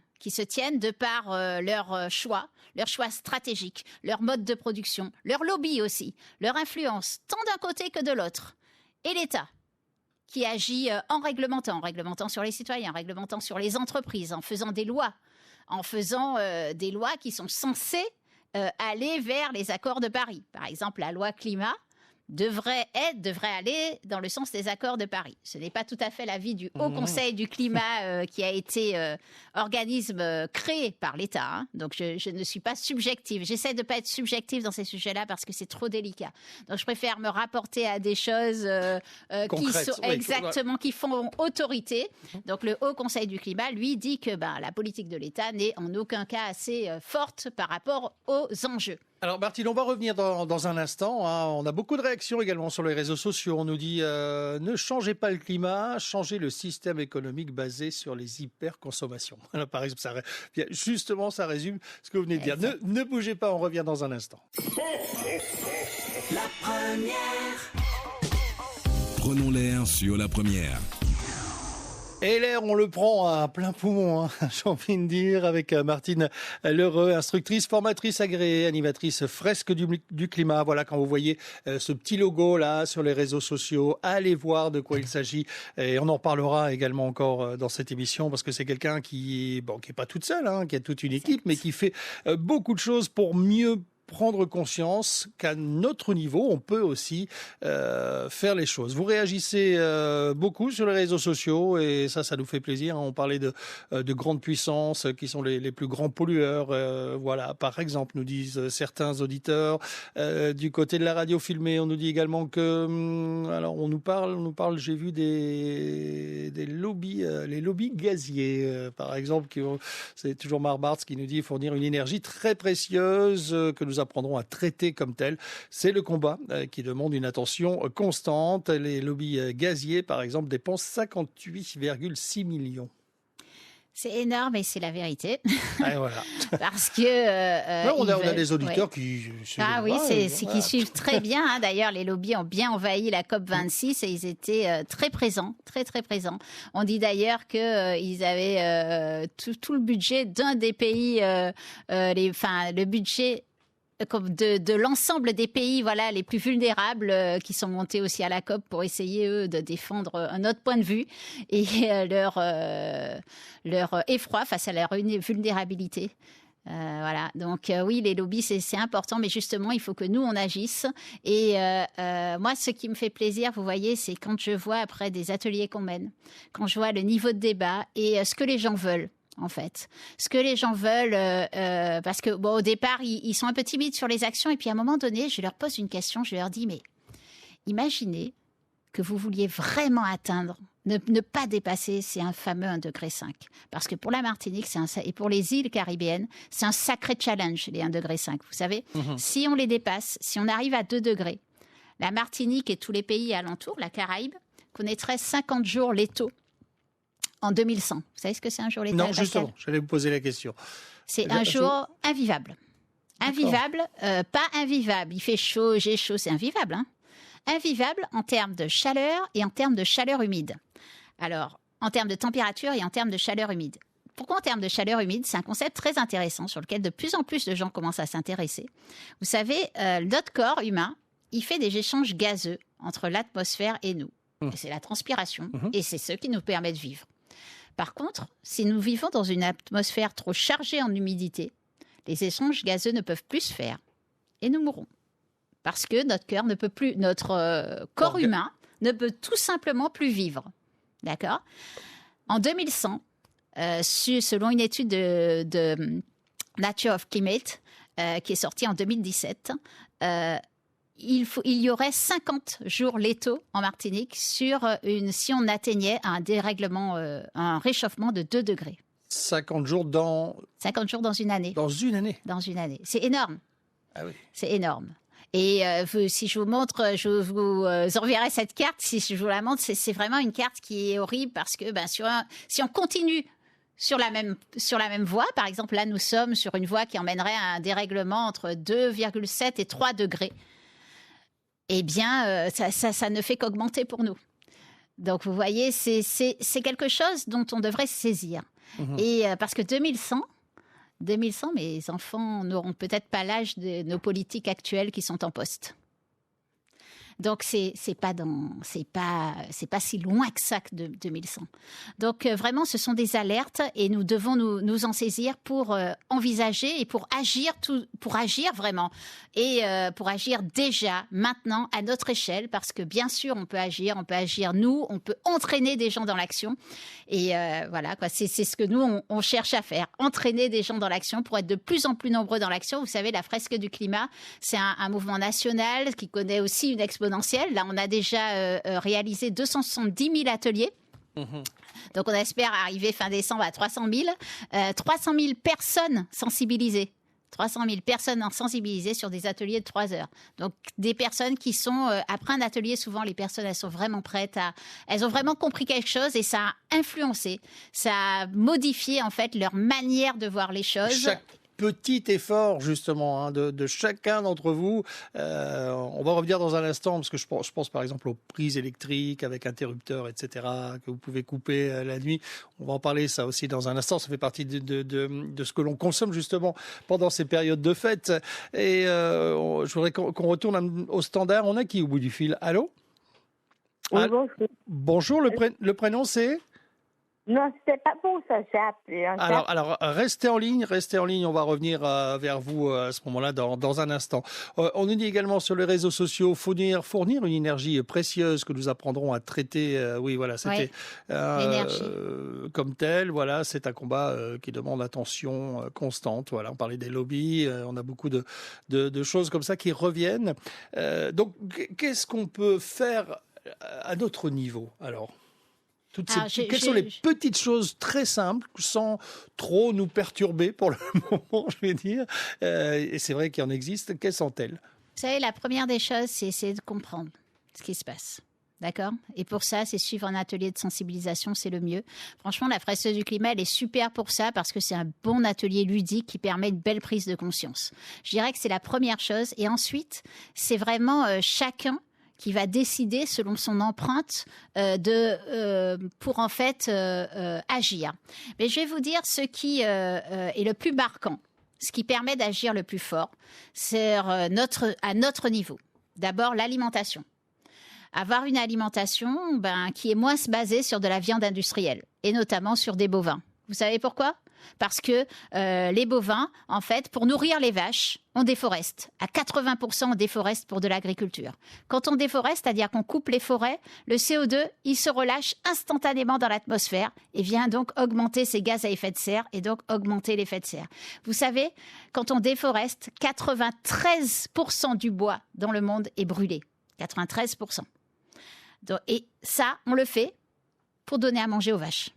de par leurs choix stratégiques, leur mode de production, leur lobby aussi, leur influence, tant d'un côté que de l'autre. Et l'État, qui agit en réglementant sur les citoyens, en réglementant sur les entreprises, en faisant des lois, des lois qui sont censées aller vers les accords de Paris. Par exemple, la loi climat devrait aller dans le sens des accords de Paris. Ce n'est pas tout à fait l'avis du Haut Conseil du climat qui a été organisme créé par l'État. Hein. Donc je ne suis pas subjective. J'essaie de ne pas être subjective dans ces sujets-là parce que c'est trop délicat. Donc je préfère me rapporter à des choses qui font autorité. Donc le Haut Conseil du climat, lui, dit que la politique de l'État n'est en aucun cas assez forte par rapport aux enjeux. Alors Martine, on va revenir dans un instant. Hein. On a beaucoup de réactions également sur les réseaux sociaux. On nous dit ne changez pas le climat, changez le système économique basé sur les hyperconsommations. Alors, par exemple, ça résume ce que vous venez de dire. Ne bougez pas, on revient dans un instant. La première. Prenons l'air sur la première. Et l'air, on le prend à plein poumon, hein, j'ai envie de dire, avec Martine L'Heureux, instructrice, formatrice agréée, animatrice fresque du climat. Voilà, quand vous voyez ce petit logo là sur les réseaux sociaux, allez voir de quoi il s'agit. Et on en parlera également encore dans cette émission, parce que c'est quelqu'un qui est pas toute seule, hein, qui a toute une équipe, mais qui fait beaucoup de choses pour mieux prendre conscience qu'à notre niveau, on peut aussi faire les choses. Vous réagissez beaucoup sur les réseaux sociaux et ça nous fait plaisir. On parlait de grandes puissances qui sont les plus grands pollueurs. Voilà, par exemple, nous disent certains auditeurs. Du côté de la radio filmée, on nous dit également que... alors, on nous parle, j'ai vu des lobbies, les lobbies gaziers, par exemple, c'est toujours Marbarts qui nous dit fournir une énergie très précieuse que nous apprendront à traiter comme tel. C'est le combat qui demande une attention constante. Les lobbies gaziers, par exemple, dépensent 58,6 millions. C'est énorme et c'est la vérité. Et voilà. Parce que... on a des auditeurs qui... qui suivent très bien. Hein. D'ailleurs, les lobbies ont bien envahi la COP26 et ils étaient très présents, très très présents. On dit d'ailleurs qu'ils avaient tout le budget d'un des pays, le budget... comme de l'ensemble des pays les plus vulnérables qui sont montés aussi à la COP pour essayer, eux, de défendre un autre point de vue et leur effroi face à leur vulnérabilité. Voilà, donc oui, les lobbies, c'est important, mais justement, il faut que nous, on agisse. Et moi, ce qui me fait plaisir, vous voyez, c'est quand je vois après des ateliers qu'on mène, quand je vois le niveau de débat et ce que les gens veulent. en fait. Ce que les gens veulent, parce que au départ, ils sont un peu timides sur les actions, et puis à un moment donné, je leur pose une question, je leur dis, mais imaginez que vous vouliez vraiment atteindre, ne pas dépasser ces fameux 1,5 degré. Parce que pour la Martinique et pour les îles caribéennes, c'est un sacré challenge, les 1,5 degré. Vous savez, si on les dépasse, si on arrive à 2 degrés, la Martinique et tous les pays alentours, la Caraïbe, connaîtraient 50 jours létaux en 2100. Vous savez ce que c'est un jour létal? Non, justement, j'allais vous poser la question. C'est un jour invivable. Invivable, pas invivable. Il fait chaud, j'ai chaud, c'est invivable, hein. Invivable en termes de chaleur et en termes de chaleur humide. Alors, en termes de température et en termes de chaleur humide. Pourquoi en termes de chaleur humide? C'est un concept très intéressant sur lequel de plus en plus de gens commencent à s'intéresser. Vous savez, notre corps humain, il fait des échanges gazeux entre l'atmosphère et nous. Et c'est la transpiration et c'est ce qui nous permet de vivre. Par contre, si nous vivons dans une atmosphère trop chargée en humidité, les échanges gazeux ne peuvent plus se faire et nous mourrons. Parce que notre cœur ne peut plus, notre corps humain ne peut tout simplement plus vivre. D'accord? En 2100, selon une étude de Nature of Climate qui est sortie en 2017, il y aurait 50 jours létaux en Martinique si on atteignait un dérèglement, un réchauffement de 2 degrés. 50 jours dans 50 jours dans une année. Dans une année. Dans une année. C'est énorme. Ah oui. C'est énorme. Et si je vous montre, je vous enverrai cette carte. Si je vous la montre, c'est vraiment une carte qui est horrible parce que si on continue sur la même voie, par exemple, là, nous sommes sur une voie qui emmènerait à un dérèglement entre 2,7 et 3 degrés. Eh bien, ça ne fait qu'augmenter pour nous. Donc, vous voyez, c'est quelque chose dont on devrait se saisir. Et parce que 2100, mes enfants n'auront peut-être pas l'âge de nos politiques actuelles qui sont en poste. Donc, c'est pas si loin que ça que de 2100. Donc, vraiment, ce sont des alertes et nous devons nous en saisir pour envisager et pour agir vraiment. Et pour agir déjà, maintenant, à notre échelle, parce que bien sûr, on peut agir nous, on peut entraîner des gens dans l'action. Et voilà, quoi, c'est ce que nous, on cherche à faire, entraîner des gens dans l'action pour être de plus en plus nombreux dans l'action. Vous savez, la fresque du climat, c'est un mouvement national qui connaît aussi une exponentielle. Là, on a déjà réalisé 270 000 ateliers. Donc, on espère arriver fin décembre à 300 000. 300 000 personnes sensibilisées. 300 000 personnes sensibilisées sur des ateliers de 3 heures. Donc, des personnes qui sont... après un atelier, souvent, les personnes, elles sont vraiment prêtes elles ont vraiment compris quelque chose et ça a influencé, ça a modifié, en fait, leur manière de voir les choses. Chaque petit effort, justement, de chacun d'entre vous. On va revenir dans un instant, parce que je pense par exemple aux prises électriques avec interrupteurs, etc., que vous pouvez couper la nuit. On va en parler, ça aussi, dans un instant. Ça fait partie de ce que l'on consomme, justement, pendant ces périodes de fête. Et je voudrais qu'on retourne au standard. On a qui au bout du fil? Allô? Oui, bonjour. Bonjour, le prénom c'est? Non, c'était pas pour ça, j'ai appelé. Alors, restez en ligne, on va revenir vers vous à ce moment-là dans un instant. On nous dit également sur les réseaux sociaux, fournir une énergie précieuse que nous apprendrons à traiter. Oui, voilà, c'était comme tel. Voilà, c'est un combat qui demande attention constante. Voilà, on parlait des lobbies, on a beaucoup de choses comme ça qui reviennent. Donc, qu'est-ce qu'on peut faire à notre niveau, alors? Quelles sont les petites choses très simples, sans trop nous perturber pour le moment, je vais dire. Et c'est vrai qu'il en existe. Quelles sont-elles? Vous savez, la première des choses, c'est essayer de comprendre ce qui se passe. D'accord? Et pour ça, c'est suivre un atelier de sensibilisation, c'est le mieux. Franchement, la fresque du climat, elle est super pour ça parce que c'est un bon atelier ludique qui permet une belle prise de conscience. Je dirais que c'est la première chose. Et ensuite, c'est vraiment chacun qui va décider selon son empreinte pour en fait agir. Mais je vais vous dire ce qui est le plus marquant, ce qui permet d'agir le plus fort, c'est à notre niveau. D'abord, l'alimentation. Avoir une alimentation qui est moins basée sur de la viande industrielle, et notamment sur des bovins. Vous savez pourquoi ? parce que les bovins, en fait, pour nourrir les vaches, on déforeste. À 80%, on déforeste pour de l'agriculture. Quand on déforeste, c'est-à-dire qu'on coupe les forêts, le CO2, il se relâche instantanément dans l'atmosphère et vient donc augmenter ces gaz à effet de serre et donc augmenter l'effet de serre. Vous savez, quand on déforeste, 93% du bois dans le monde est brûlé. 93%. Donc, et ça, on le fait pour donner à manger aux vaches.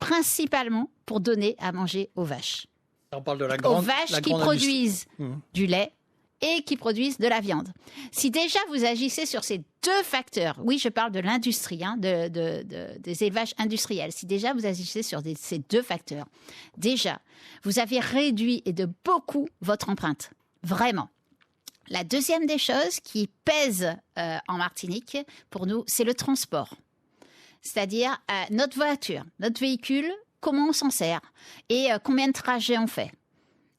Principalement pour donner à manger aux vaches. On parle de aux vaches qui produisent du lait et qui produisent de la viande. Si déjà vous agissez sur ces deux facteurs, oui, je parle de l'industrie, des élevages industriels, si déjà vous agissez sur ces deux facteurs, déjà, vous avez réduit et de beaucoup votre empreinte. Vraiment. La deuxième des choses qui pèse en Martinique, pour nous, c'est le transport. C'est-à-dire notre voiture, notre véhicule, comment on s'en sert et combien de trajets on fait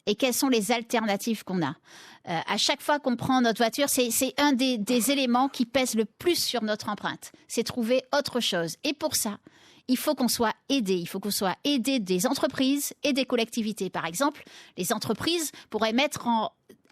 et quelles sont les alternatives qu'on a. À chaque fois qu'on prend notre voiture, c'est un des éléments qui pèse le plus sur notre empreinte. C'est trouver autre chose. Et pour ça, il faut qu'on soit aidé. Il faut qu'on soit aidé des entreprises et des collectivités. Par exemple, les entreprises pourraient mettre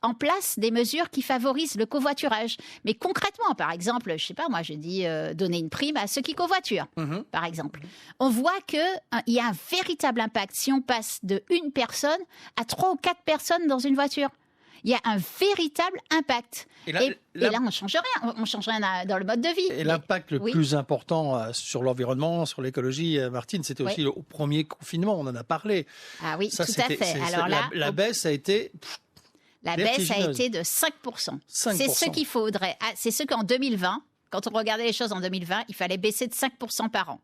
en place des mesures qui favorisent le covoiturage. Mais concrètement, par exemple, je sais pas, moi je dis donner une prime à ceux qui covoiturent, par exemple. On voit qu'il y a un véritable impact si on passe de une personne à 3 ou 4 personnes dans une voiture. Il y a un véritable impact. Et là, on ne change rien. On ne change rien dans le mode de vie. Et l'impact le plus important sur l'environnement, sur l'écologie, Martine, c'était aussi au premier confinement. On en a parlé. Ah oui, tout à fait. Alors là, la baisse a été... La baisse a été de 5%. C'est ce qu'il faudrait. C'est ce qu'en 2020, quand on regardait les choses en 2020, il fallait baisser de 5% par an.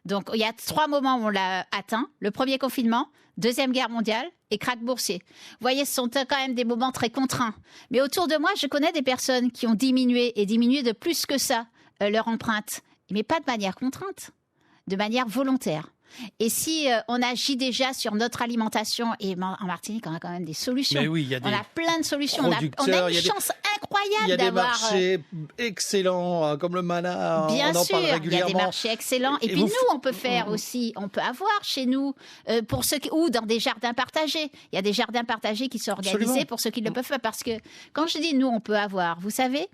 Donc, il y a 3 moments où on l'a atteint. Le premier confinement, Deuxième Guerre mondiale et krach boursier. Vous voyez, ce sont quand même des moments très contraints. Mais autour de moi, je connais des personnes qui ont diminué de plus que ça leur empreinte. Mais pas de manière contrainte, de manière volontaire. Et si on agit déjà sur notre alimentation, et en Martinique, on a quand même des solutions. Mais oui, on a plein de solutions. On a une chance incroyable d'avoir... Il y a des marchés excellents, comme le Mana, bien on en sûr, parle régulièrement. Il y a des marchés excellents. Et puis nous, on peut faire aussi, on peut avoir chez nous, pour ceux ou dans des jardins partagés. Il y a des jardins partagés qui sont organisés Absolument. Pour ceux qui ne le peuvent pas. Parce que quand je dis nous, on peut avoir, vous savez,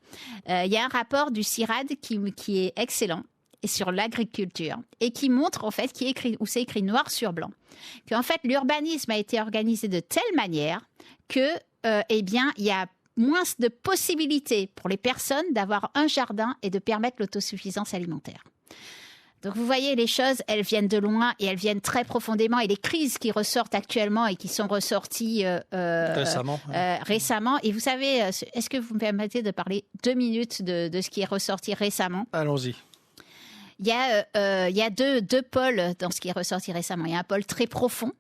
il y a un rapport du CIRAD qui est excellent. Et sur l'agriculture, et qui montre, en fait, où c'est écrit noir sur blanc, qu'en fait, l'urbanisme a été organisé de telle manière que, eh bien, il y a moins de possibilités pour les personnes d'avoir un jardin et de permettre l'autosuffisance alimentaire. Donc, vous voyez, les choses, elles viennent de loin et elles viennent très profondément. Et les crises qui ressortent actuellement et qui sont ressorties récemment. Et vous savez, est-ce que vous me permettez de parler 2 minutes de ce qui est ressorti récemment ? Allons-y. Il y a deux pôles dans ce qui est ressorti récemment. Il y a un pôle très profond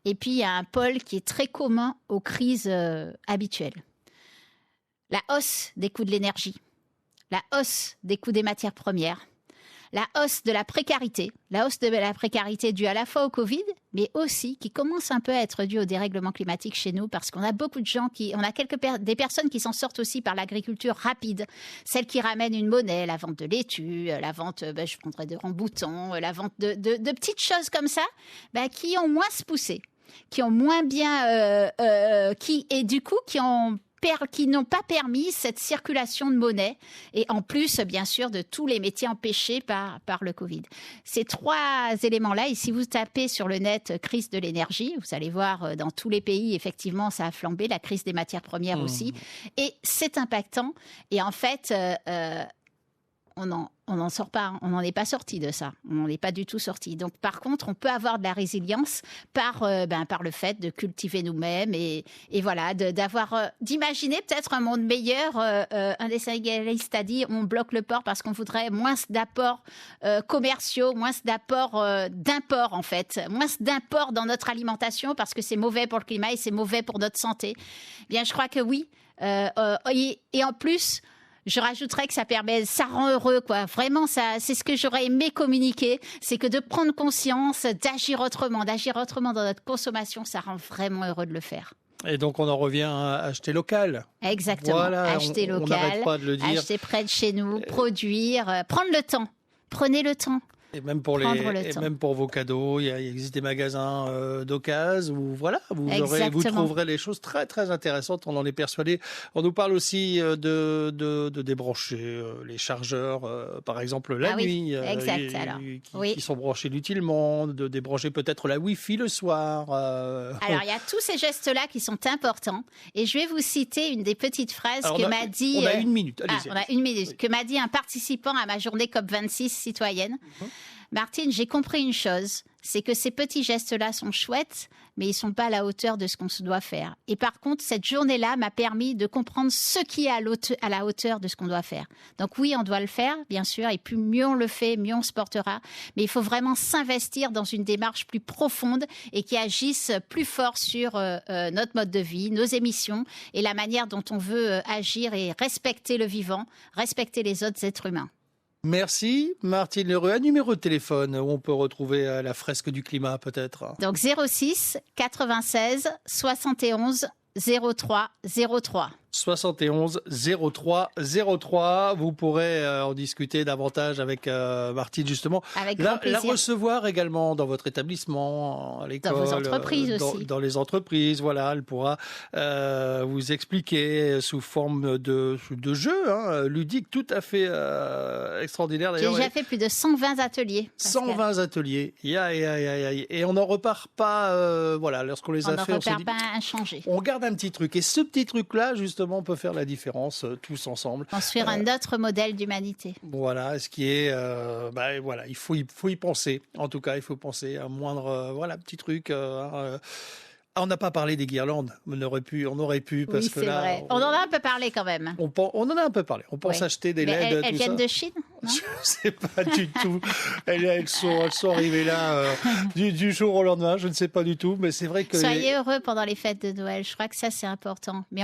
et puis il y a un pôle qui est très commun aux crises habituelles. La hausse des coûts de l'énergie, la hausse des coûts des matières premières, la hausse de la précarité due à la fois au Covid, mais aussi qui commence un peu à être due au dérèglement climatique chez nous, parce qu'on a beaucoup de gens des personnes qui s'en sortent aussi par l'agriculture rapide, celles qui ramènent une monnaie, la vente de laitue, la vente, je prendrais de ramboutons, la vente de petites choses comme ça, qui ont moins se poussé, qui ont moins bien, qui n'ont pas permis cette circulation de monnaie et en plus, bien sûr, de tous les métiers empêchés par le Covid. Ces 3 éléments-là, et si vous tapez sur le net « crise de l'énergie », vous allez voir dans tous les pays, effectivement, ça a flambé, la crise des matières premières aussi, et c'est impactant. Et en fait, on n'en sort pas, on n'en est pas sorti de ça, on n'en est pas du tout sorti. Donc par contre, on peut avoir de la résilience par le fait de cultiver nous-mêmes et voilà, d'imaginer peut-être un monde meilleur. Un des sénégalistes a dit, on bloque le port parce qu'on voudrait moins d'apports commerciaux, moins d'apports d'import en fait, moins d'import dans notre alimentation parce que c'est mauvais pour le climat et c'est mauvais pour notre santé. Bien, je crois que oui. Et en plus, je rajouterais que ça rend heureux, quoi. Vraiment, c'est ce que j'aurais aimé communiquer, c'est que de prendre conscience, d'agir autrement dans notre consommation, ça rend vraiment heureux de le faire. Et donc, on en revient à acheter local. Exactement. Voilà, acheter local, on n'arrête pas de le dire. Acheter près de chez nous, produire, prendre le temps. Prenez le temps. Et même pour prendre le temps. même pour vos cadeaux, il existe des magasins d'occasion où voilà, vous Exactement. trouverez les choses très très intéressantes. On en est persuadé. On nous parle aussi de débrancher les chargeurs, par exemple la Ah oui, nuit, exact, alors. Oui. qui sont branchés inutilement, de débrancher peut-être la Wi-Fi le soir. Alors, il y a tous ces gestes-là qui sont importants. Et je vais vous citer une des petites phrases Alors, que m'a dit... on a une minute. Allez-y, on a une minute. Que m'a dit un participant à ma journée COP26 citoyenne. Martine, j'ai compris une chose, c'est que ces petits gestes-là sont chouettes, mais ils ne sont pas à la hauteur de ce qu'on se doit faire. Et par contre, cette journée-là m'a permis de comprendre ce qui est à la hauteur de ce qu'on doit faire. Donc oui, on doit le faire, bien sûr, et plus mieux on le fait, mieux on se portera. Mais il faut vraiment s'investir dans une démarche plus profonde et qui agisse plus fort sur notre mode de vie, nos émissions et la manière dont on veut agir et respecter le vivant, respecter les autres êtres humains. Merci Martine Lereux. Un numéro de téléphone où on peut retrouver la fresque du climat peut-être. Donc 06 96 71 03 03. 71 03 03. Vous pourrez en discuter davantage avec Martine justement. Avec grand La plaisir. recevoir également dans votre établissement, à l'école, Dans vos entreprises aussi. dans les entreprises. Voilà, elle pourra vous expliquer sous forme de jeu ludique tout à fait extraordinaire J'ai d'ailleurs. déjà fait plus de 120 ateliers. Pascal. 120 ateliers. Et on n'en repart pas. Voilà, lorsqu'on les On a ne fait, on se repart dit, pas inchangé. on garde un petit truc. Et ce petit truc-là, justement, peut faire la différence tous ensemble. Construire un autre modèle d'humanité. Voilà, ce qui est, voilà, il faut y penser. En tout cas, il faut penser à un moindre, petit truc. On n'a pas parlé des guirlandes. On aurait pu, parce Oui, que c'est là, vrai. On en a un peu parlé quand même. on en a un peu parlé. On pense Oui. acheter des Mais LED, elles tout viennent ça. de Chine, non? Je sais pas du tout. Elles sont arrivées là du jour au lendemain. Je ne sais pas du tout, mais c'est vrai que Soyez heureux pendant les fêtes de Noël. Je crois que ça, c'est important. Mais